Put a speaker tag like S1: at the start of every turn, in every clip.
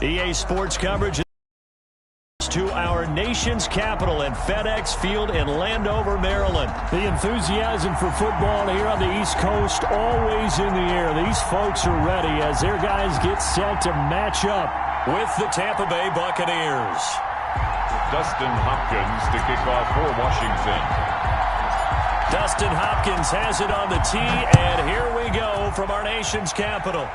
S1: EA Sports coverage to our nation's capital at FedEx Field in Landover, Maryland.
S2: The enthusiasm for football here on the East Coast always in the air. These folks are ready as their guys get set to match up
S1: with the Tampa Bay Buccaneers.
S3: Dustin Hopkins to kick off for Washington.
S1: Dustin Hopkins has it on the tee, and here we go from our nation's capital.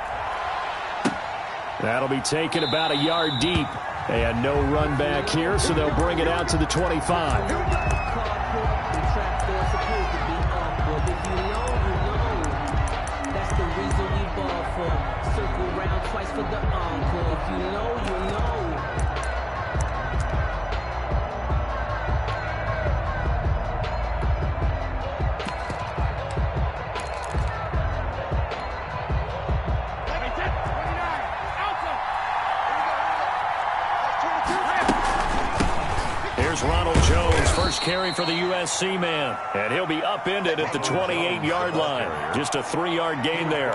S2: That'll be taken about a yard deep. And no run back here, so they'll bring it out to the 25.
S1: Ronald Jones, first carry for the USC man. And he'll be upended at the 28-yard line. Just a 3-yard gain there.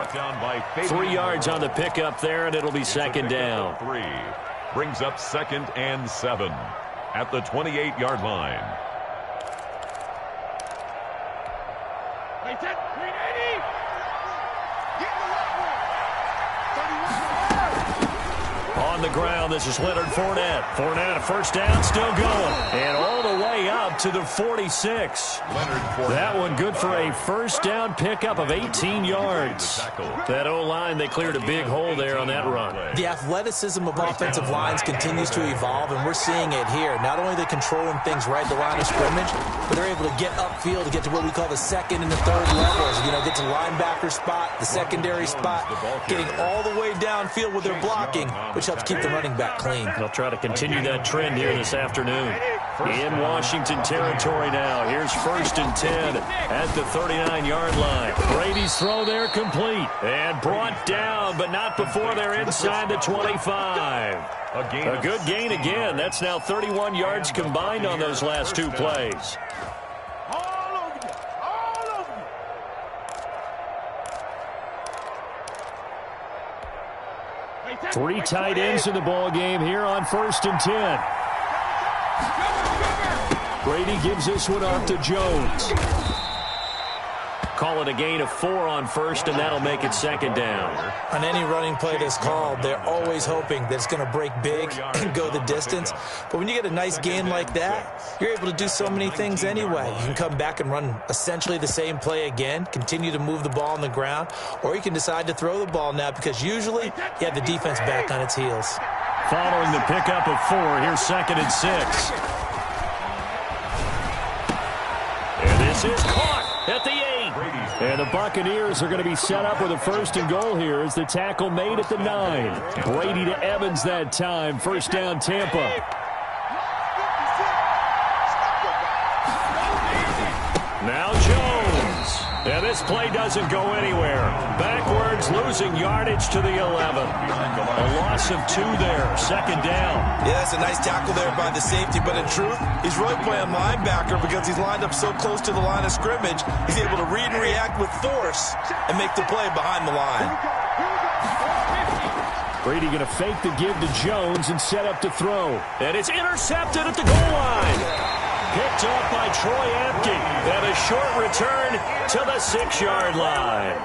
S1: 3 yards on the pickup there, and it'll be second down.
S3: Brings up 2nd and 7 at the 28-yard line.
S1: On the ground, this is Leonard Fournette. Fournette, a first down, still going. And all the way up to the 46. That one good for a first down pickup of 18 yards. That O-line, they cleared a big hole there on that run.
S4: The athleticism of offensive lines continues to evolve, and we're seeing it here. Not only are they controlling things right at the line of scrimmage, but they're able to get upfield to get to what we call the second and the third levels. You know, get to linebacker spot, the secondary spot, getting all the way downfield with their blocking, which helps keep the running back clean.
S1: They'll try to continue that trend here this afternoon. In Washington territory now. Here's 1st and 10 at the 39-yard line. Brady's throw there complete. And brought down, but not before they're inside the 25. A good gain again. That's now 31 yards combined on those last 2 plays.
S2: Three tight ends in the ball game here on 1st and 10. Brady gives this one off to Jones.
S1: Call it a gain of 4 on 1st, and that'll make it 2nd down.
S4: On any running play that's called, they're always hoping that it's going to break big and go the distance. But when you get a nice gain like that, you're able to do so many things anyway. You can come back and run essentially the same play again, continue to move the ball on the ground, or you can decide to throw the ball now because usually you have the defense back on its heels.
S1: Following the pickup of 4, here's 2nd and 6. And this is caught at the 8.
S2: And the Buccaneers are going to be set up with a 1st and goal here as the tackle made at the 9. Brady to Evans that time. First down, Tampa.
S1: Now Jones. And this play doesn't go anywhere. Backwards, losing yardage to the 11. A loss of 2 there. 2nd down.
S4: Yeah, that's a nice tackle there by the safety, but in truth, he's really playing linebacker because he's lined up so close to the line of scrimmage. He's able to read and react with force and make the play behind the line.
S2: Brady going to fake the give to Jones and set up to throw.
S1: And it's intercepted at the goal line. Picked up by Troy Apke. And a short return to the 6-yard line.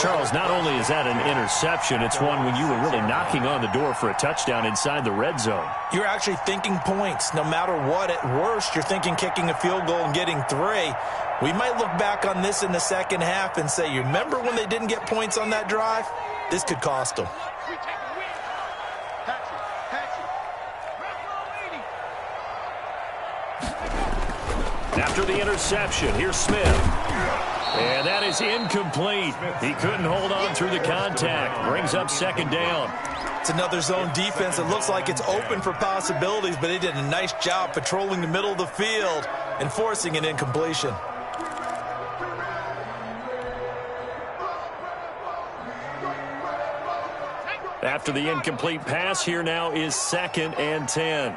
S1: Charles, not only is that an interception, it's one when you were really knocking on the door for a touchdown inside the red zone.
S4: You're actually thinking points. No matter what, at worst, you're thinking kicking a field goal and getting 3. We might look back on this in the second half and say, you remember when they didn't get points on that drive? This could cost them.
S1: After the interception, here's Smith. And that is incomplete. He couldn't hold on through the contact. Brings up 2nd down.
S4: It's another zone defense. It looks like it's open for possibilities, but they did a nice job patrolling the middle of the field and forcing an incompletion.
S1: After the incomplete pass, here now is 2nd and 10.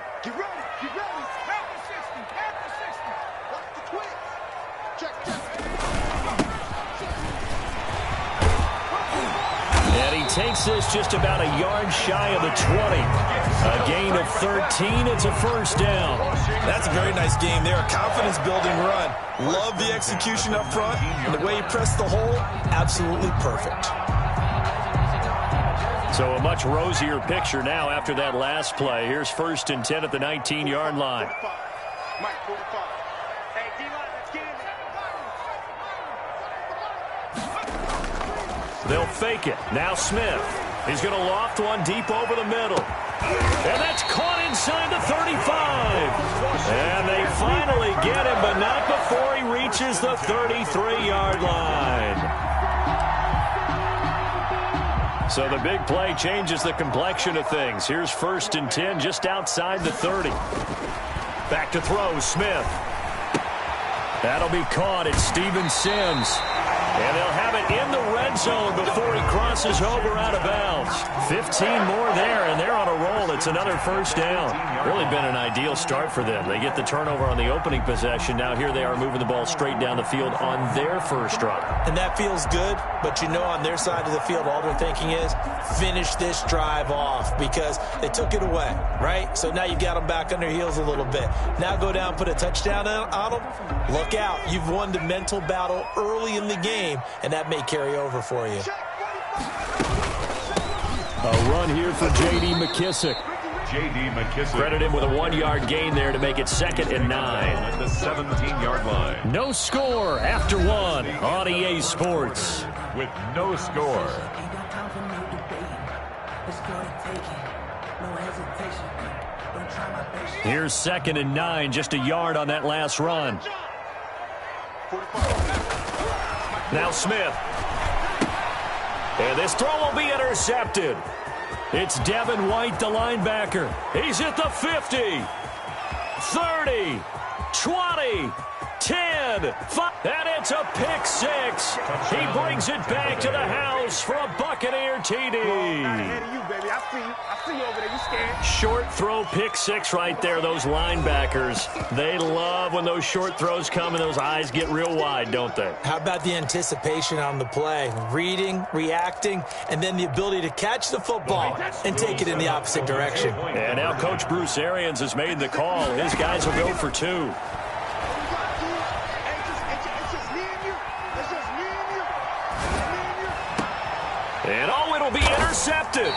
S2: takes this just about a yard shy of the 20. A gain of 13. It's a first down.
S4: That's a very nice game there. A confidence-building run. Love the execution up front. And the way he pressed the hole, absolutely perfect.
S2: So a much rosier picture now after that last play. Here's 1st and 10 at the 19-yard line. They'll fake it. Now Smith. He's going to loft one deep over the middle. And that's caught inside the 35. And they finally get him, but not before he reaches the 33-yard line. So the big play changes the complexion of things. Here's 1st and 10 just outside the 30. Back to throw, Smith. That'll be caught. It's Steven Sims. And they'll have it in the red zone before he crosses over out of bounds. 15 more there, and they're on a roll. It's another first down. Really been an ideal start for them. They get the turnover on the opening possession. Now here they are moving the ball straight down the field on their first drive.
S4: And that feels good, but you know on their side of the field, all they're thinking is finish this drive off because they took it away, right? So now you've got them back on their heels a little bit. Now go down, put a touchdown on them. Look out. You've won the mental battle early in the game, and that may carry over for you.
S2: A run here for J.D. McKissick.
S3: J.D. McKissick.
S2: Credit him with a 1-yard gain there to make it 2nd and 9.
S3: At the 17-yard line.
S2: No score after 1 on EA Sports.
S3: With no score.
S2: Here's 2nd and 9, just a yard on that last run. Now Smith. And this throw will be intercepted. It's Devin White, the linebacker. He's at the 50, 30, 20, 10, 5, and it's a pick 6. He brings it back to the house for a Buccaneer TD. Short throw, pick 6 right there. Those linebackers, they love when those short throws come and those eyes get real wide, don't they?
S4: How about the anticipation on the play? Reading, reacting, and then the ability to catch the football and take it in the opposite direction.
S2: And now Coach Bruce Arians has made the call. His guys will go for 2. And oh, it'll be intercepted.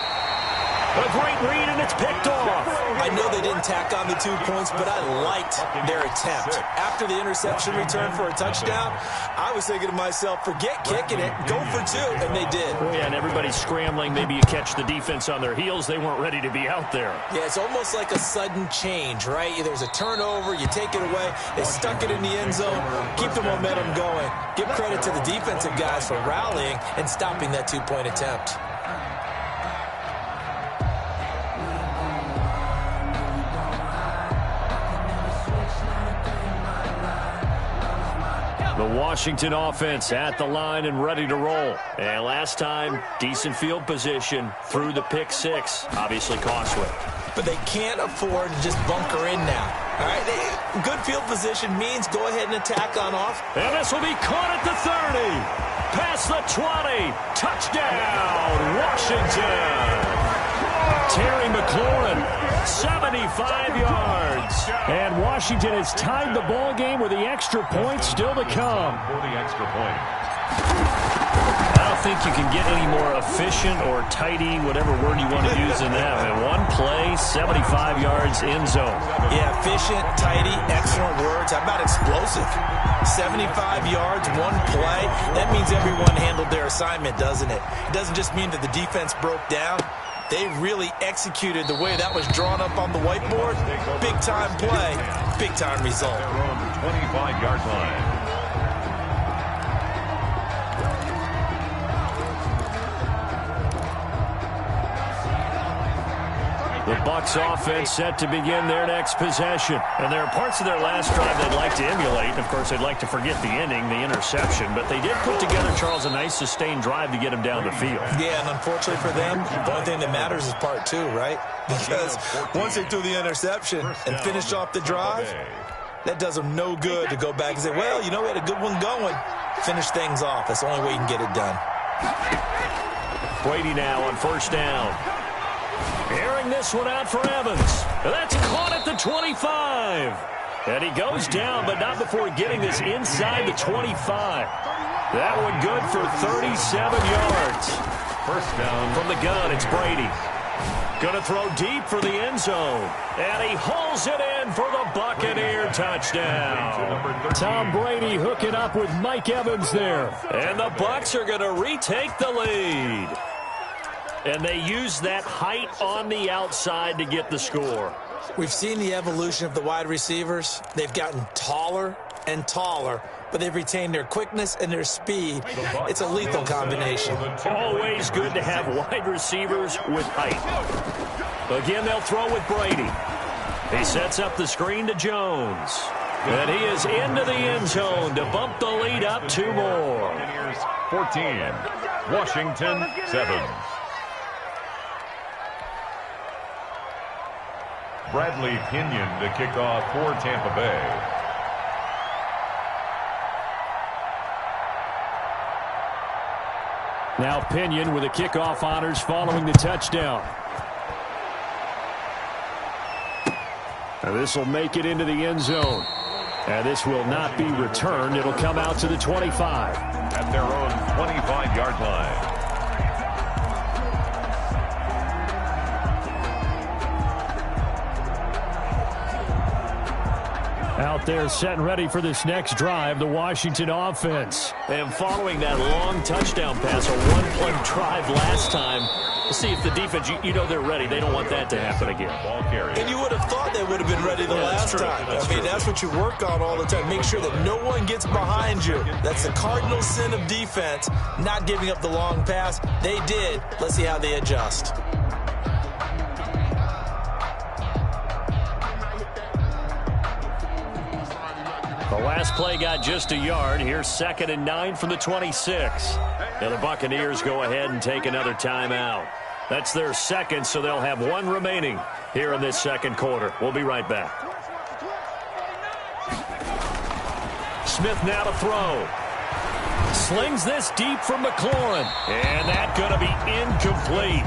S2: A great read, and it's picked off.
S4: I know they didn't tack on the 2 points, but I liked their attempt. After the interception return for a touchdown, I was thinking to myself, forget kicking it, go for 2, and they did.
S2: Yeah, and everybody's scrambling. Maybe you catch the defense on their heels. They weren't ready to be out there.
S4: Yeah, it's almost like a sudden change, right? There's a turnover, you take it away, they stuck it in the end zone, keep the momentum going. Give credit to the defensive guys for rallying and stopping that 2-point attempt.
S2: The Washington offense at the line and ready to roll. And last time, decent field position through the pick 6. Obviously costly.
S4: But they can't afford to just bunker in now. All right, good field position means go ahead and attack on off.
S2: And this will be caught at the 30. Past the 20. Touchdown, Washington. Terry McLaurin, 75 yards. And Washington has tied the ball game with the extra point still to come.
S3: For the extra point.
S2: I don't think you can get any more efficient or tidy, whatever word you want to use in that. And one play, 75 yards in zone.
S4: Yeah, efficient, tidy, excellent words. How about explosive? 75 yards, one play. That means everyone handled their assignment, doesn't it? It doesn't just mean that the defense broke down. They really executed the way that was drawn up on the whiteboard. Big-time play, big-time result.
S3: They're on the 25-yard line.
S2: The Bucs offense set to begin their next possession. And there are parts of their last drive they'd like to emulate. Of course, they'd like to forget the ending, the interception. But they did put together, Charles, a nice sustained drive to get them down the field.
S4: Yeah, and unfortunately for them, the only thing that matters is part 2, right? Because once they threw the interception and finished off the drive, that does them no good to go back and say, well, you know, we had a good one going. Finish things off. That's the only way you can get it done.
S1: Brady now on first down. Airing this one out for Evans. That's caught at the 25. And he goes down, but not before getting this inside the 25. That one good for 37 yards.
S3: First down.
S1: From the gun, it's Brady. Going to throw deep for the end zone. And he hauls it in for the Buccaneer touchdown. Tom Brady hooking up with Mike Evans there. And the Bucs are going to retake the lead. And they use that height on the outside to get the score.
S4: We've seen the evolution of the wide receivers. They've gotten taller and taller, but they've retained their quickness and their speed. It's a lethal combination.
S1: Always good to have wide receivers with height. Again, they'll throw with Brady. He sets up the screen to Jones. And he is into the end zone to bump the lead up 2 more.
S3: 14, Washington 7. Bradley Pinion to kick off for Tampa Bay.
S1: Now Pinion with the kickoff honors following the touchdown. And this will make it into the end zone. And this will not be returned. It'll come out to the 25.
S3: At their own 25-yard line.
S1: Out there set and ready for this next drive, the Washington offense. And following that long touchdown pass, a one-play drive last time, we'll see if the defense, you know they're ready. They don't want that to happen again.
S3: Ball carry.
S4: And you would have thought they would have been ready the last time. That's what you work on all the time. Make sure that no one gets behind you. That's the cardinal sin of defense, not giving up the long pass. They did. Let's see how they adjust.
S1: The last play got just a yard. Here's 2nd and 9 from the 26. And the Buccaneers go ahead and take another timeout. That's their second, so they'll have 1 remaining here in this second quarter. We'll be right back. Smith now to throw. Slings this deep from McLaurin. And that's going to be incomplete.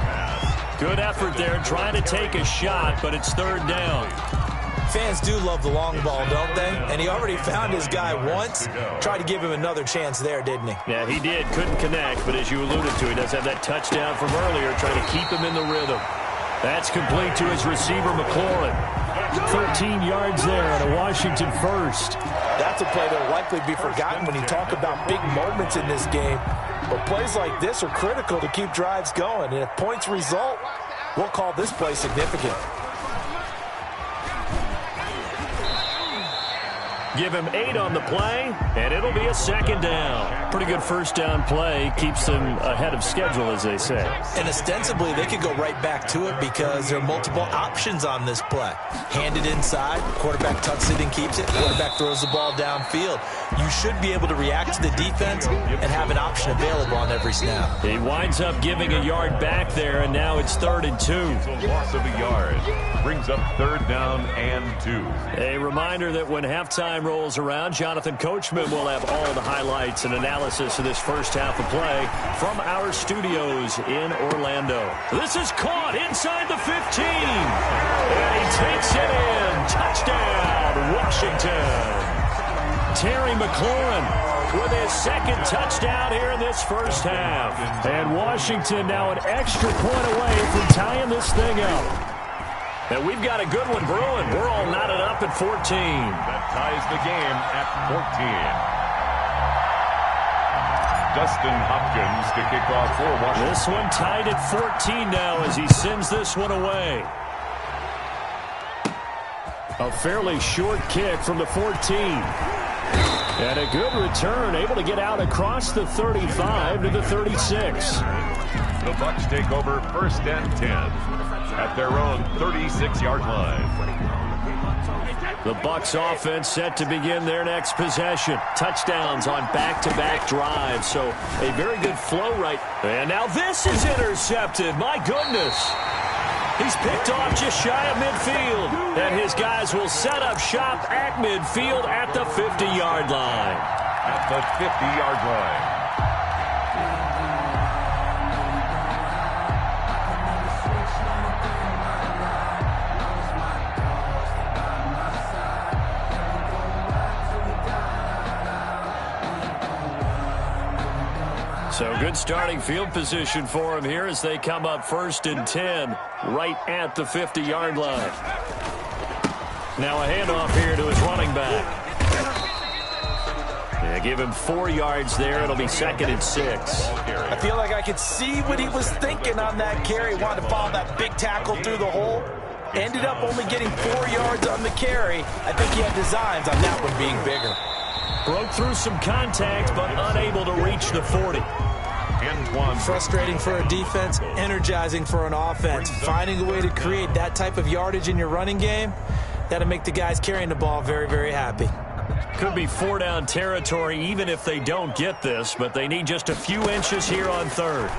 S1: Good effort there trying to take a shot, but it's 3rd down.
S4: Fans do love the long ball, don't they? And he already found his guy once. Tried to give him another chance there, didn't he?
S1: Yeah, he did. Couldn't connect, but as you alluded to, he does have that touchdown from earlier, trying to keep him in the rhythm. That's complete to his receiver, McLaurin. 13 yards there and a Washington first.
S4: That's a play that will likely be forgotten when you talk about big moments in this game. But plays like this are critical to keep drives going. And if points result, we'll call this play significant.
S1: Give him 8 on the play, and it'll be a 2nd down. Pretty good first down play. Keeps them ahead of schedule, as they say.
S4: And ostensibly, they could go right back to it because there are multiple options on this play. Hand it inside, quarterback tucks it and keeps it, quarterback throws the ball downfield. You should be able to react to the defense and have an option available on every snap.
S1: He winds up giving a yard back there, and now it's 3rd and 2.
S3: It's a loss of a yard. Brings up 3rd down and 2.
S1: A reminder that when halftime rolls around, Jonathan Coachman will have all the highlights and analysis of this first half of play from our studios in Orlando. This is caught inside the 15. And he takes it in. Touchdown, Washington. Terry McLaurin with his 2nd touchdown here in this first half. And Washington now an extra point away from tying this thing up. And we've got a good one brewing. We're all knotted up at 14.
S3: That ties the game at 14. Dustin Hopkins to kick off for Washington.
S1: This one tied at 14 now as he sends this one away. A fairly short kick from the 14. And a good return, able to get out across the 35 to the 36.
S3: The Bucs take over 1st and 10 at their own 36-yard line.
S1: The Bucs offense set to begin their next possession. Touchdowns on back-to-back drives, so a very good flow right. And now this is intercepted. My goodness. He's picked off just shy of midfield. And his guys will set up shop at midfield at the 50-yard line.
S3: At the 50-yard line.
S1: So good starting field position for him here as they come up 1st and 10 right at the 50-yard line. Now a handoff here to his running back. Yeah, give him 4 yards there. It'll be 2nd and 6.
S4: I feel like I could see what he was thinking on that carry. Wanted to follow that big tackle through the hole. Ended up only getting 4 yards on the carry. I think he had designs on that one being bigger.
S1: Broke through some contact, but unable to reach the 40.
S4: Frustrating for a defense, energizing for an offense. Finding a way to create that type of yardage in your running game, that'll make the guys carrying the ball very, very happy.
S1: Could be 4-down territory even if they don't get this, but they need just a few inches here on 3rd.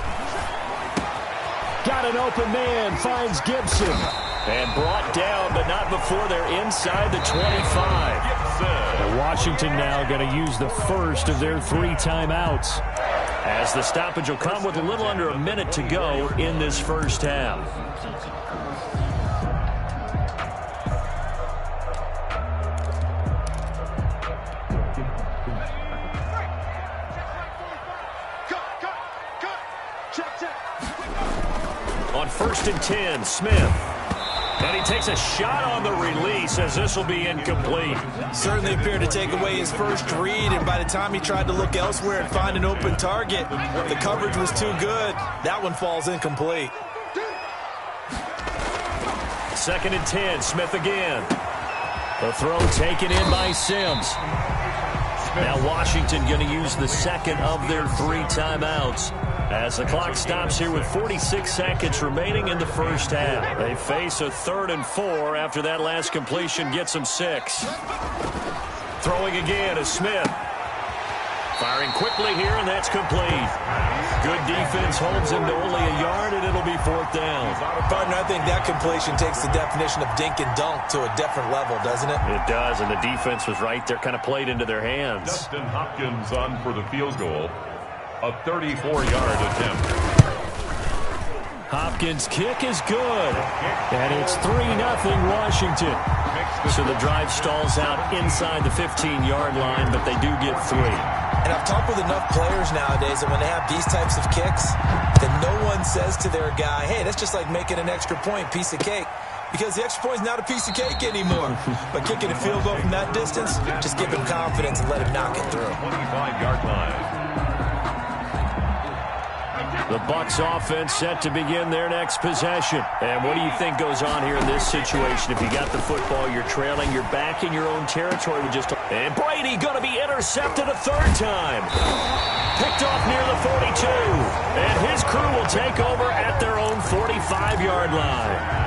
S1: Got an open man, finds Gibson. And brought down, but not before they're inside the 25. Washington now going to use the first of their 3 timeouts, as the stoppage will come with a little under a minute to go in this first half. On 1st and 10, Smith. And he takes a shot on the release as this will be incomplete.
S4: Certainly appeared to take away his first read, and by the time he tried to look elsewhere and find an open target, the coverage was too good. That one falls incomplete.
S1: 2nd and 10, Smith again. The throw taken in by Sims. Now Washington going to use the 2nd of their 3 timeouts as the clock stops here with 46 seconds remaining in the first half. They face a 3rd and 4 after that last completion gets them 6. Throwing again is Smith. Firing quickly here, and that's complete. Good defense holds him to only a yard, and it'll be 4th down.
S4: Partner, I think that completion takes the definition of dink and dunk to a different level, doesn't it?
S1: It does, and the defense was right there, kind of played into their hands.
S3: Justin Hopkins on for the field goal. A 34-yard attempt.
S1: Hopkins' kick is good. And it's 3-0 Washington. So the drive stalls out inside the 15-yard line, but they do get 3.
S4: And I've talked with enough players nowadays that when they have these types of kicks, that no one says to their guy, hey, that's just like making an extra point, piece of cake. Because the extra point is not a piece of cake anymore. But kicking a field goal from that distance, just give him confidence and let him knock it through.
S3: 25-yard line.
S1: The Bucs offense set to begin their next possession. And what do you think goes on here in this situation? If you got the football, you're trailing, you're back in your own territory with just... And Brady going to be intercepted a 3rd time. Picked off near the 42. And his crew will take over at their own 45-yard line.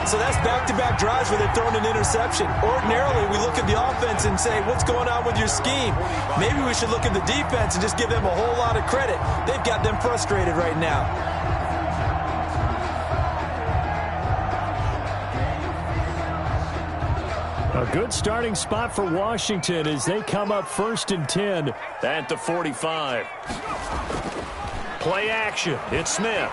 S4: So that's back-to-back drives where they've thrown an interception. Ordinarily, we look at the offense and say, what's going on with your scheme? Maybe we should look at the defense and just give them a whole lot of credit. They've got them frustrated right now.
S1: A good starting spot for Washington as they come up 1st and 10 at the 45. Play action. It's Smith.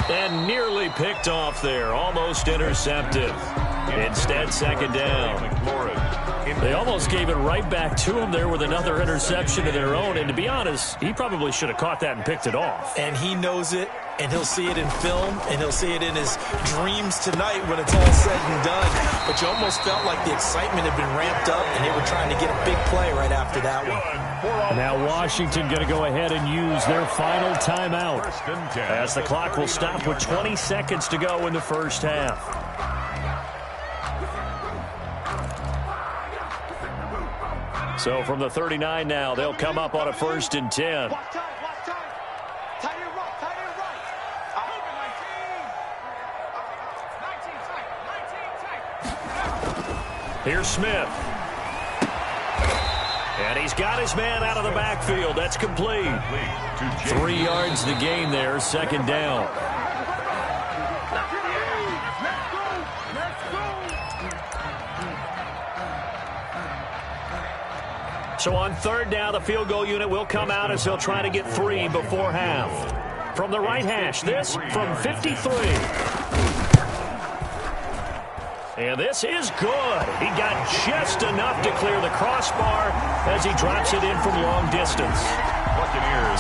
S1: And nearly picked off there. Almost intercepted. Instead, 2nd down. They almost gave it right back to him there with another interception of their own. And to be honest, he probably should have caught that and picked it off.
S4: And he knows it, and he'll see it in film, and he'll see it in his dreams tonight when it's all said and done. But you almost felt like the excitement had been ramped up, and they were trying to get a big play right after that one.
S1: Now Washington going to go ahead and use their final timeout as the clock will stop with 20 seconds to go in the first half. So from the 39 now, they'll come up on a 1st and 10. Here's Smith. And he's got his man out of the backfield. That's complete. 3 yards the gain there, 2nd down. So on 3rd down, the field goal unit will come out as they'll try to get 3 before half. From the right hash, this from 53. And this is good. He got just enough to clear the crossbar as he drops it in from long distance.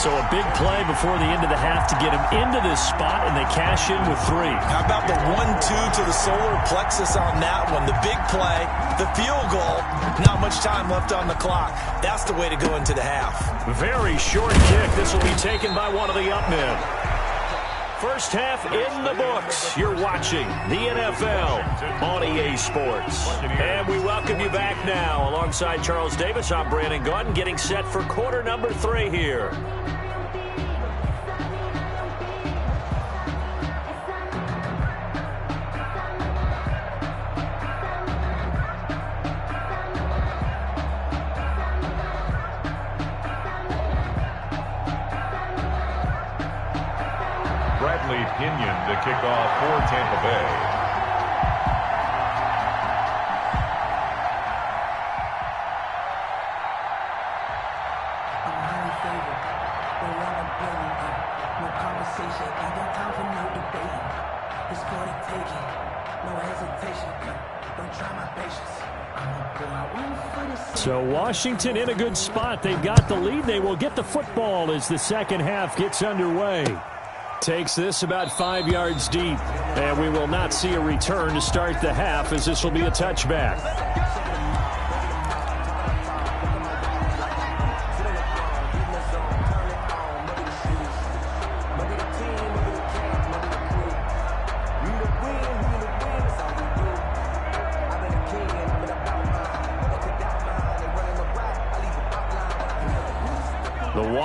S1: So a big play before the end of the half to get him into this spot, and they cash in with 3.
S4: How about the 1-2 to the solar plexus on that one? The big play, the field goal, not much time left on the clock. That's the way to go into the half.
S1: Very short kick. This will be taken by one of the up men. First half in the books. You're watching the NFL on EA Sports. And we welcome you back now. Alongside Charles Davis, I'm Brandon Gaudin, getting set for quarter number 3 here.
S3: Pinion to kick off for Tampa Bay.
S5: I'm highly favored. We're on the building. No conversation. Ain't got time for no debate. It's for the taking. No hesitation. Don't try my patience.
S1: So Washington in a good spot. They've got the lead. They will get the football as the second half gets underway. Takes this about 5 yards deep, and we will not see a return to start the half as this will be a touchback.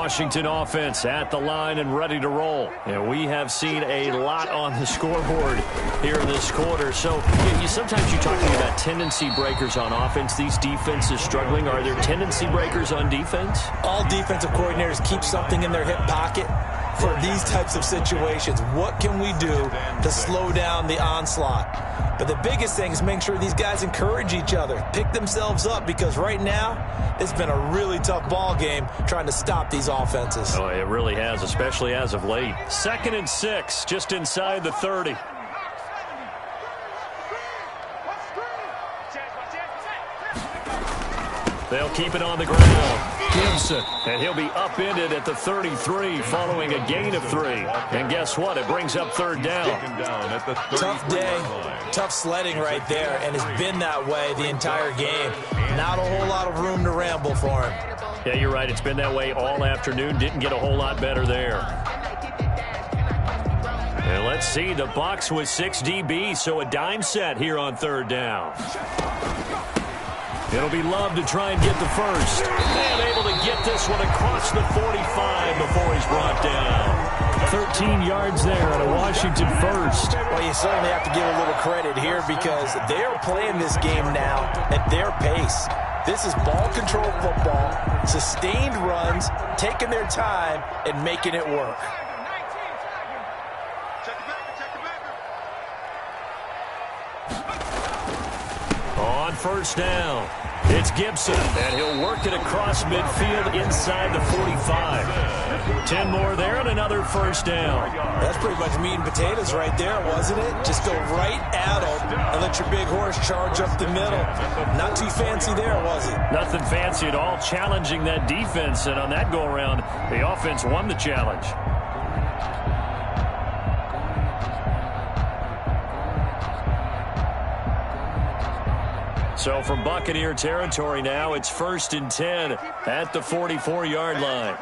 S1: Washington offense at the line and ready to roll. And we have seen a lot on the scoreboard here in this quarter. So sometimes you talk to me about tendency breakers on offense. These defenses struggling. Are there tendency breakers on defense?
S4: All defensive coordinators keep something in their hip pocket for these types of situations. What can we do to slow down the onslaught? But the biggest thing is making sure these guys encourage each other, pick themselves up, because right now it's been a really tough ball game trying to stop these offenses.
S1: Oh, it really has, especially as of late. 2nd and 6, just inside the 30. They'll keep it on the ground. Gibson, and he'll be upended at the 33 following a gain of 3. And guess what? It brings up 3rd down.
S4: Tough day, tough sledding right there, and it's been that way the entire game. Not a whole lot of room to ramble for him.
S1: Yeah, you're right. It's been that way all afternoon. Didn't get a whole lot better there. And let's see, the Bucs with 6 DBs, so a dime set here on 3rd down. It'll be Love to try and get the first. And able to get this one across the 45 before he's brought down. 13 yards there and a Washington first.
S4: Well, you certainly have to give a little credit here because they're playing this game now at their pace. This is ball control football, sustained runs, taking their time and making it work.
S1: On 1st down, it's Gibson, and he'll work it across midfield inside the 45. 10 more there and another 1st down.
S4: That's pretty much meat and potatoes right there, wasn't it? Just go right at them and let your big horse charge up the middle. Not too fancy there, was it?
S1: Nothing fancy at all, challenging that defense, and on that go-around, the offense won the challenge. So from Buccaneer territory now, it's 1st and 10 at the 44-yard line.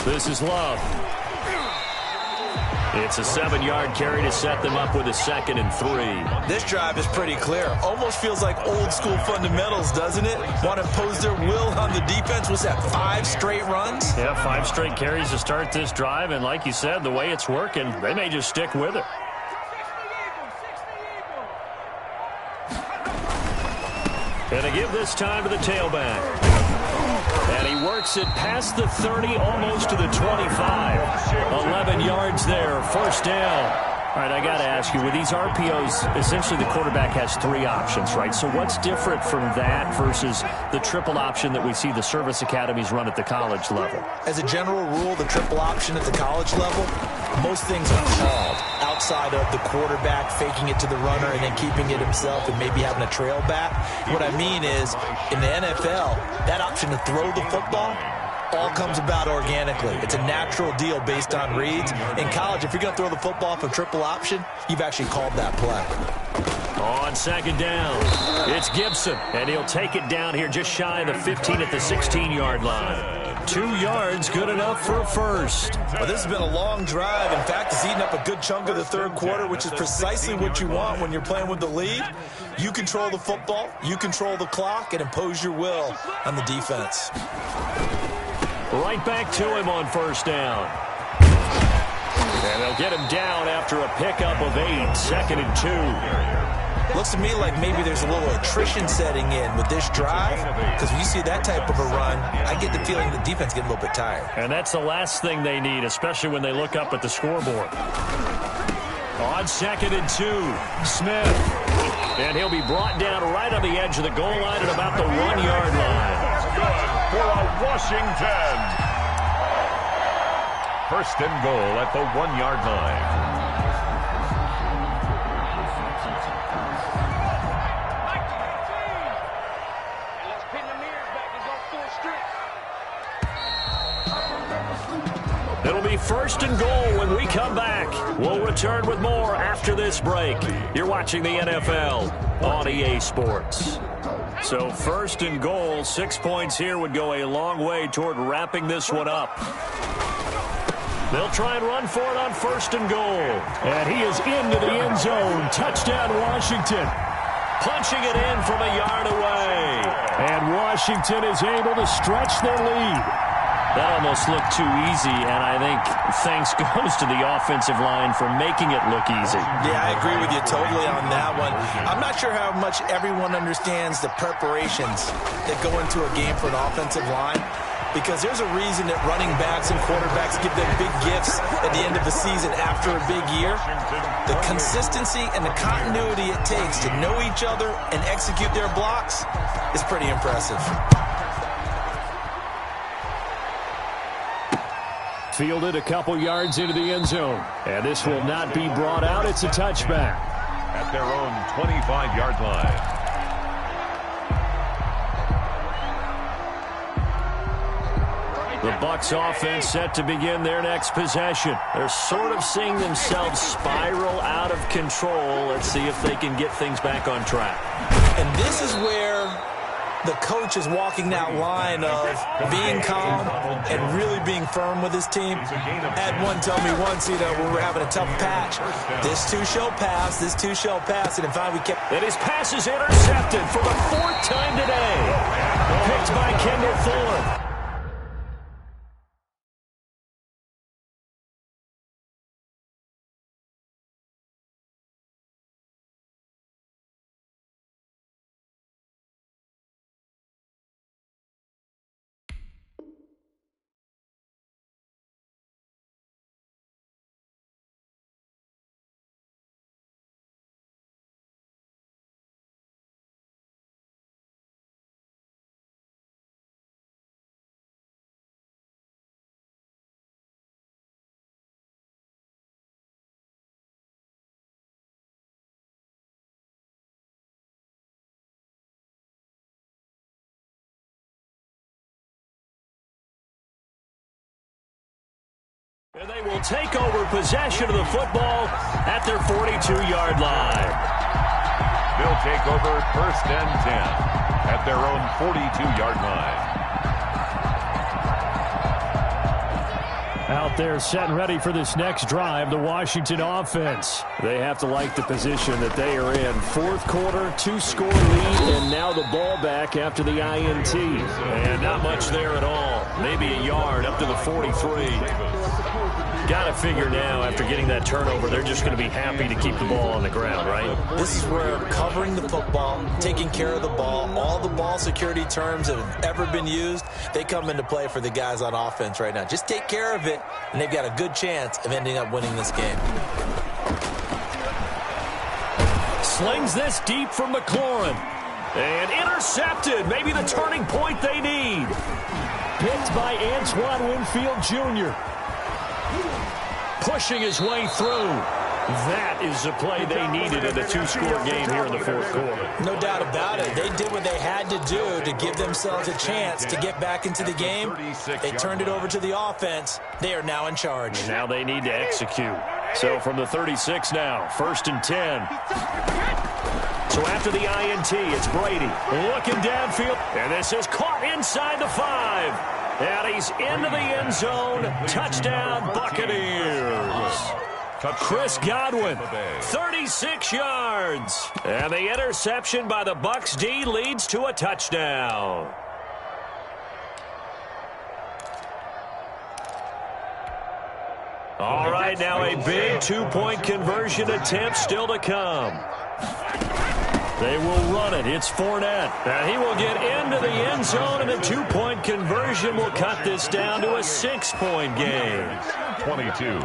S1: This is Love. It's a 7-yard carry to set them up with a 2nd and 3.
S4: This drive is pretty clear. Almost feels like old school fundamentals, doesn't it? Want to impose their will on the defense. Was that 5 straight runs?
S1: Yeah, 5 straight carries to start this drive. And like you said, the way it's working, they may just stick with it. And they give this time to the tailback. And he works it past the 30, almost to the 25. 11 yards there, 1st down. All right, I got to ask you, with these RPOs, essentially the quarterback has 3 options, right? So what's different from that versus the triple option that we see the service academies run at the college level?
S4: As a general rule, the triple option at the college level most things are called outside of the quarterback faking it to the runner and then keeping it himself and maybe having a trail back. What I mean is, in the NFL, that option to throw the football all comes about organically. It's a natural deal based on reads. In college, if you're going to throw the football for triple option, you've actually called that play.
S1: On second down, it's Gibson, and he'll take it down here just shy of the 15 at the 16-yard line. 2 yards, good enough for a first.
S4: Well, this has been a long drive. In fact, it's eaten up a good chunk of the third quarter, which is precisely what you want when you're playing with the lead. You control the football, you control the clock, and impose your will on the defense.
S1: Right back to him on first down. And they'll get him down after a pickup of 8, 2nd and 2.
S4: Looks to me like maybe there's a little attrition setting in with this drive, because when you see that type of a run, I get the feeling the defense getting a little bit tired.
S1: And that's the last thing they need, especially when they look up at the scoreboard. On 2nd and 2, Smith. And he'll be brought down right on the edge of the goal line at about the 1-yard line.
S3: Good for a Washington. First and goal at the 1-yard line.
S1: It'll be first and goal when we come back. We'll return with more after this break. You're watching the NFL on EA Sports. So first and goal, 6 points here would go a long way toward wrapping this one up. They'll try and run for it on first and goal. And he is into the end zone. Touchdown, Washington. Punching it in from a yard away. And Washington is able to stretch their lead. That almost looked too easy, and I think thanks goes to the offensive line for making it look easy.
S4: Yeah, I agree with you totally on that one. I'm not sure how much everyone understands the preparations that go into a game for an offensive line, because there's a reason that running backs and quarterbacks give them big gifts at the end of the season after a big year. The consistency and the continuity it takes to know each other and execute their blocks is pretty impressive.
S1: Fielded a couple yards into the end zone. And this will not be brought out. It's a touchback.
S3: At their own 25-yard line.
S1: The Bucs offense set to begin their next possession. They're sort of seeing themselves spiral out of control. Let's see if they can get things back on track.
S4: And this is where the coach is walking that line of being calm and really being firm with his team. Had one tell me once, when we were having a tough patch, this too shall pass, this too shall pass, and in fact we kept...
S1: And his pass is intercepted for the 4th time today. Picked by Kendall Fuller. And they will take over possession of the football at their 42-yard line.
S3: They'll take over first and 10 at their own 42-yard line.
S1: Out there set and ready for this next drive, the Washington offense. They have to like the position that they are in. 4th quarter, 2-score lead, and now the ball back after the INT. And not much there at all. Maybe a yard up to the 43. Got to figure now, after getting that turnover, they're just going to be happy to keep the ball on the ground, right?
S4: This is where covering the football, taking care of the ball, all the ball security terms that have ever been used, they come into play for the guys on offense right now. Just take care of it, and they've got a good chance of ending up winning this game.
S1: Slings this deep from McLaurin. And intercepted. Maybe the turning point they need. Picked by Antoine Winfield Jr. pushing his way through. That is the play they needed in a two-score game here in the fourth quarter.
S4: No doubt about it. They did what they had to do to give themselves a chance to get back into the game. They turned it over to the offense. They are now in charge.
S1: And now they need to execute. So from the 36 now, 1st and 10. So after the INT, it's Brady looking downfield. And this is caught inside the 5. And he's into the end zone. Touchdown, Buccaneers. Chris Godwin, 36 yards. And the interception by the Bucs D leads to a touchdown. All right, now a big two-point conversion attempt still to come. They will run it. It's Fournette. And he will get into the end zone, and a two-point conversion will cut this down to a 6-point game.
S3: 22.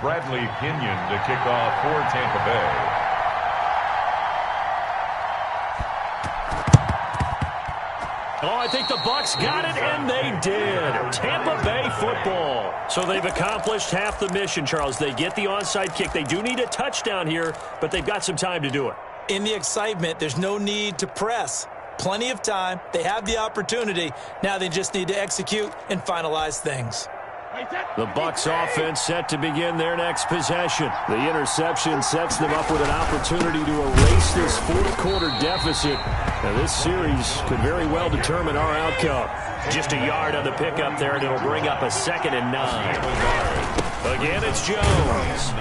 S3: Bradley Pinion to kick off for Tampa Bay.
S1: Oh, I think the Bucs got it, and they did. Tampa Bay football. So they've accomplished half the mission, Charles. They get the onside kick. They do need a touchdown here, but they've got some time to do it.
S4: In the excitement, there's no need to press. Plenty of time. They have the opportunity. Now they just need to execute and finalize things.
S1: The Bucs offense set to begin their next possession. The interception sets them up with an opportunity to erase this fourth-quarter deficit. Now, this series could very well determine our outcome. Just a yard on the pickup there, and it'll bring up a 2nd and 9. Again, it's Jones.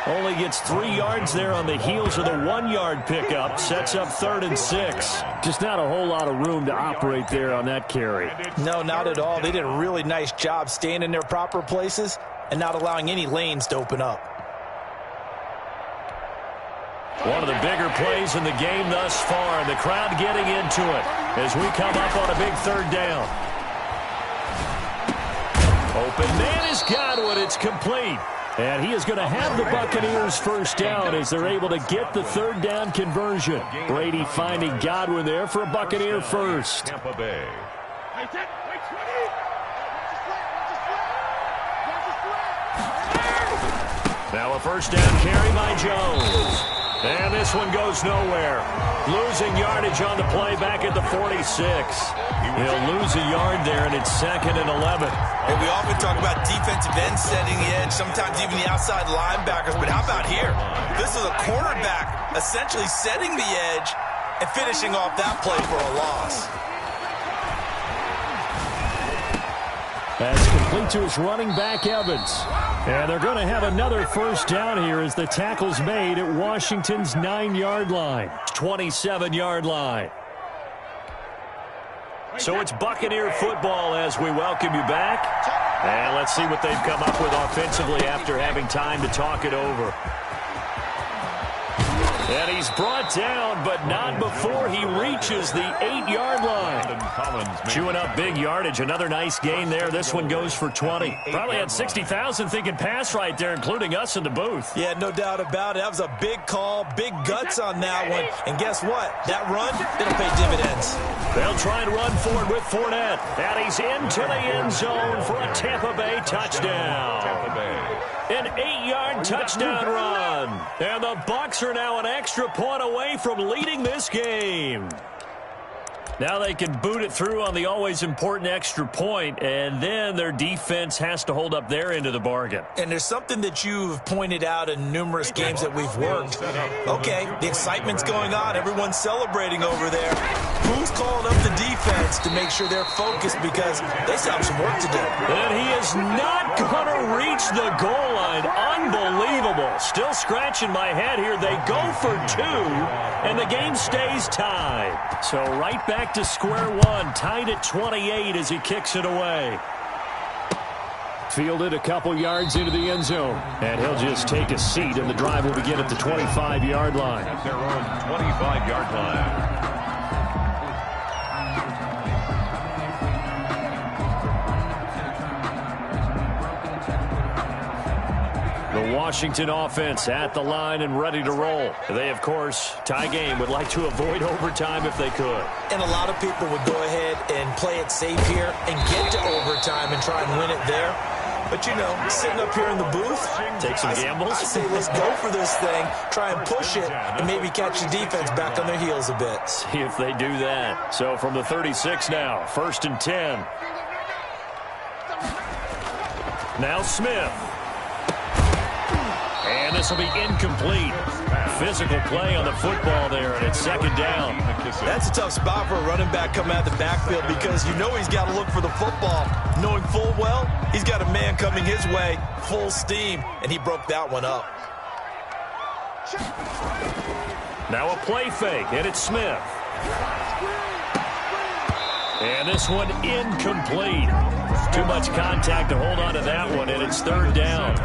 S1: Only gets 3 yards there on the heels of the 1-yard pickup. Sets up 3rd and 6. Just not a whole lot of room to operate there on that carry.
S4: No, not at all. They did a really nice job staying in their proper places and not allowing any lanes to open up.
S1: One of the bigger plays in the game thus far, and the crowd getting into it as we come up on a big 3rd down. Open man is Godwin. It's complete. And he is going to have the Buccaneers first down as they're able to get the 3rd down conversion. Brady finding Godwin there for a Buccaneer first.
S3: Tampa Bay.
S1: Now a first down carry by Jones. And this one goes nowhere. Losing yardage on the play back at the 46. He'll lose a yard there, and it's 2nd and 11.
S6: And we often talk about defensive ends setting the edge, sometimes even the outside linebackers. But how about here? This is a cornerback essentially setting the edge and finishing off that play for a loss.
S1: That's complete to his running back, Evans. And they're going to have another first down here as the tackle's made at Washington's 9-yard line. 27-yard line. So it's Buccaneer football as we welcome you back. And let's see what they've come up with offensively after having time to talk it over. And he's brought down, but not before he reaches the 8-yard line. Chewing up big yardage. Another nice gain there. This one goes for 20. Probably had 60,000 thinking pass right there, including us in the booth.
S4: Yeah, no doubt about it. That was a big call, big guts on that one. And guess what? That run, it'll pay dividends.
S1: They'll try and run forward with Fournette. And he's into the end zone for a Tampa Bay touchdown.
S3: Tampa Bay.
S1: An 8-yard touchdown run. And the Bucs are now an extra point away from leading this game. Now they can boot it through on the always important extra point, and then their defense has to hold up their end of the bargain.
S4: And there's something that you've pointed out in numerous games that we've worked. Okay, the excitement's going on. Everyone's celebrating over there. Who's calling up the defense to make sure they're focused because they still have some work to do?
S1: And he is not going to reach the goal line. Unbelievable. Still scratching my head here. They go for 2, and the game stays tied. So right back to square one, tied at 28 as he kicks it away. Fielded a couple yards into the end zone, and he'll just take a seat, and the drive will begin at the 25-yard line.
S3: At their own 25-yard line.
S1: The Washington offense at the line and ready to roll. They, of course, tie game, would like to avoid overtime if they could.
S4: And a lot of people would go ahead and play it safe here and get to overtime and try and win it there. But, you know, sitting up here in the booth,
S1: take some gambles.
S4: I say let's go for this thing, try and push it, and maybe catch the defense back on their heels a bit.
S1: See if they do that. So from the 36 now, 1st and 10. Now Smith. And this will be incomplete. Physical play on the football there, and it's 2nd down.
S6: That's a tough spot for a running back coming out of the backfield because you know he's got to look for the football, knowing full well he's got a man coming his way, full steam, and he broke that one up.
S1: Now a play fake, and it's Smith. And this one incomplete. Too much contact to hold on to that one, and it's 3rd down.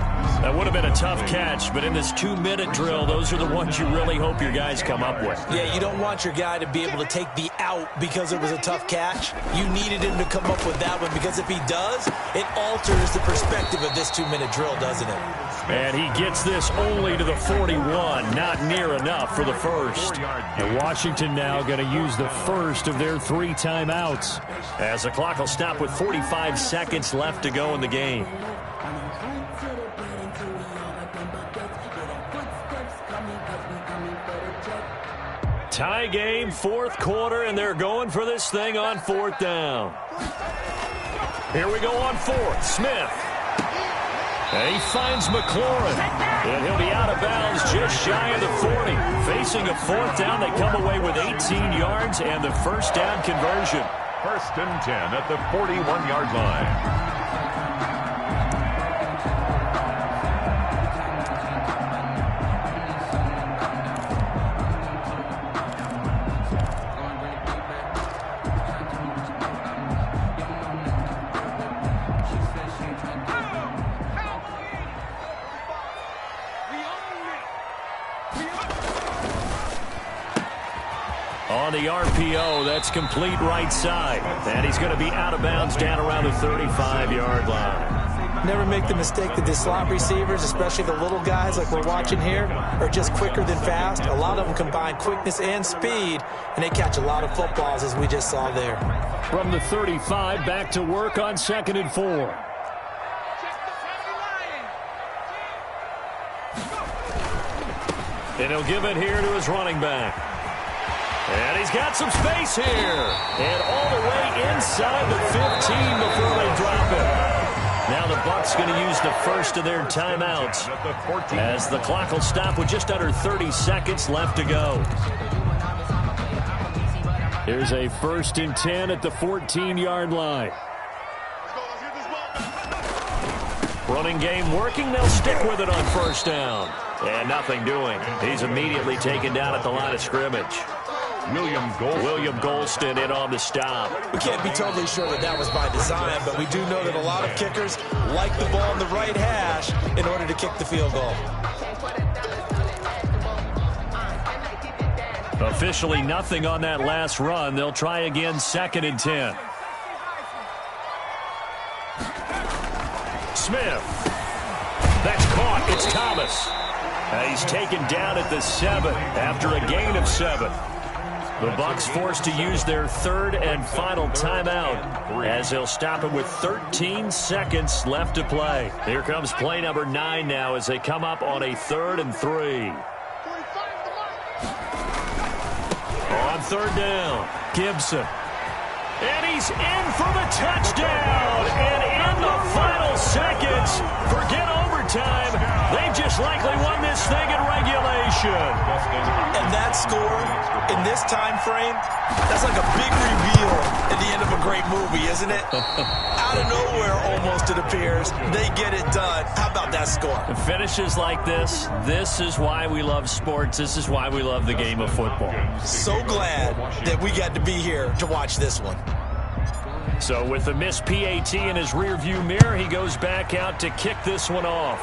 S1: That would have been a tough catch, but in this 2-minute drill, those are the ones you really hope your guys come up with.
S4: Yeah, you don't want your guy to be able to take the out because it was a tough catch. You needed him to come up with that one because if he does, it alters the perspective of this 2-minute drill, doesn't it?
S1: And he gets this only to the 41, not near enough for the first. And Washington now going to use the first of their 3 timeouts, as the clock will stop with 45 seconds left to go in the game. Tie game, 4th quarter, and they're going for this thing on 4th down. Here we go on 4th. Smith. And he finds McLaurin. And he'll be out of bounds just shy of the 40. Facing a 4th down, they come away with 18 yards and the 1st down conversion.
S3: 1st and 10 at the 41-yard line.
S1: On the RPO, that's complete right side. And he's going to be out of bounds down around the 35-yard line.
S4: Never make the mistake that the slot receivers, especially the little guys like we're watching here, are just quicker than fast. A lot of them combine quickness and speed, and they catch a lot of footballs, as we just saw there.
S1: From the 35, back to work on 2nd and 4. And he'll give it here to his running back. And he's got some space here. And all the way inside the 15 before they drop it. Now the Bucs going to use the first of their timeouts, as the clock will stop with just under 30 seconds left to go. Here's a 1st and 10 at the 14-yard line. Running game working. They'll stick with it on 1st down. And nothing doing. He's immediately taken down at the line of scrimmage. William Golston in on the stop.
S6: We can't be totally sure that that was by design, but we do know that a lot of kickers like the ball in the right hash in order to kick the field goal.
S1: Officially nothing on that last run. They'll try again 2nd and 10. Smith. That's caught. It's Thomas. He's taken down at the 7 after a gain of 7. The Bucs forced to use their 3rd and final timeout, as they'll stop it with 13 seconds left to play. Here comes play number 9 now as they come up on a 3rd and 3. On 3rd down, Gibson. And he's in for the touchdown. And in the final seconds, forget overtime. They've just likely won this thing in regulation.
S6: And that score in this time frame, that's like a big reveal at the end of a great movie, isn't it? Out of nowhere, almost, it appears, they get it done. How about that score?
S1: Finishes like this is why we love sports. This is why we love the game of football.
S6: So glad that we got to be here to watch this one.
S1: So with the missed PAT in his rearview mirror, he goes back out to kick this one off.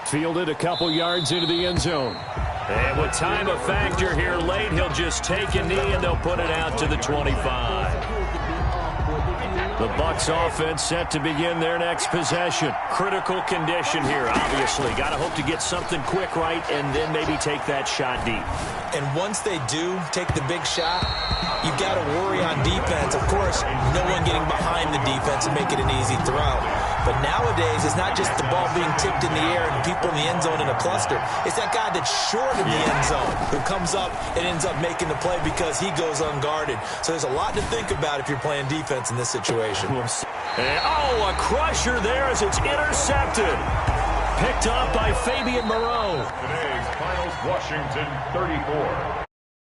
S1: Fielded a couple yards into the end zone. And with time a factor here late, he'll just take a knee and they'll put it out to the 25. The Bucs offense set to begin their next possession.
S2: Critical condition here, obviously. Got to hope to get something quick right and then maybe take that shot deep.
S4: And once they do take the big shot, you've got to worry on defense. Of course, no one getting behind the defense and make it an easy throw. But nowadays, it's not just the ball being tipped in the air and people in the end zone in a cluster. It's that guy that's short of the end zone who comes up and ends up making the play because he goes unguarded. So there's a lot to think about if you're playing defense in this situation.
S1: And, a crusher there as it's intercepted. Picked up by Fabian Moreau.
S3: Today's finals, Washington 34.